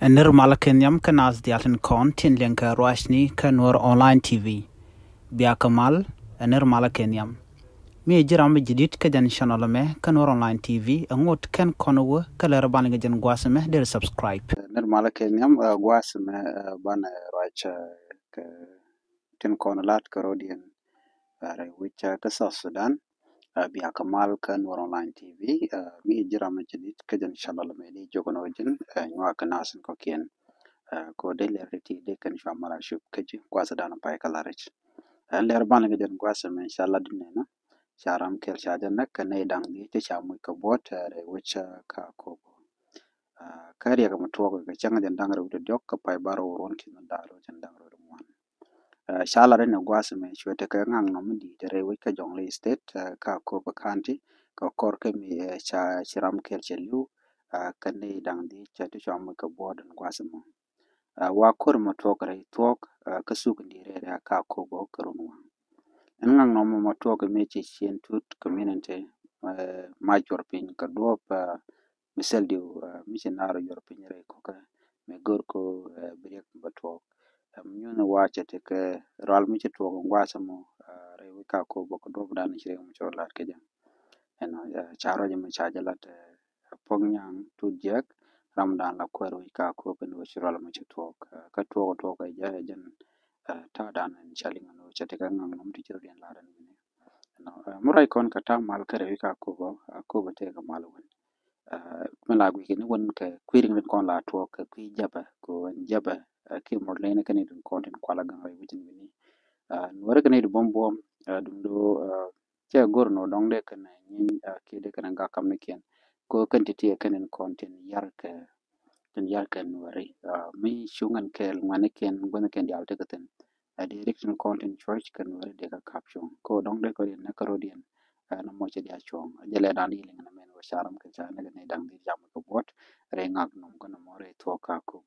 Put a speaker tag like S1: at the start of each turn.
S1: Nirmala Kenyam kanas dialin kon tin lenka ruashni kanur online TV. Bia Kamal Nirmala Kenyam. Mi jiram jidit ka jan channel me kanur online TV ngot ken kono kala ban ga jan gwasme der subscribe.
S2: Nirmala Kenyam gwasme ban ruach ka tin kono lat karodian which ka South Sudan. Bia Kamal kanur online TV mi jiram jidit ka jan channel me ni jogono jin nywa kanasin ko kien. Ko de leriti de kan shamara shub kaji kwasa dana pai kalarich ler ban ga den kwasa men inshallah dinena sharam kel shaja nak ne dang di te shamu ka bot re wicha ka ko kariya ga mutoko ga changa den dang ru de ka pai baro ron kin daro jan dang ru mon shala re ne kwasa men shwete ka ngang no mudi de re wika jongle state ka ko ba kanti ka kor ke mi cha shiram kel chelu ka ne dang di cha te shamu ka bot den kwasa mo wa kor mo tokre tok ka suk ndire ya ka ko bo krunwa ngang no mo tok me chi chien tut community ma jor pin ka do pa misal di missionario jor pin re ko ka me gor ko brek ba tok nyu no wa che te ke ral mi che tok ngwa samo re wi ka ko bo ko do dan chi mo chor lat ke jam eno charo je me cha jalat pognyang tu jek ramdan la kwero ka ko ben wo shirala mo tok ka to ka ja jan ta dan chali no chete ka ngam nom ti chiro den la ran ni no murai kon ka ta mal kare ka ko ba te ka mal won mala gu ni won ka kwiring den kon la to ka kwi jaba ko jaba ki mor le ne kan den kon den kwala gan rai witin ni no re kan ni bombo dum do che gor no dong de kan ni ki de kan ga kam ne ken ko kan ti te kan kon ten yar ka ten yar kan wari mi shungan kel mane ken gona ken yal te katen direction content church kan wari de ka caption ko dong de ko na karodian na mo che dia chong jele dan di lenga men wo sharam ke cha ne dang di jam ko bot re ngak nom ko no more to ka ko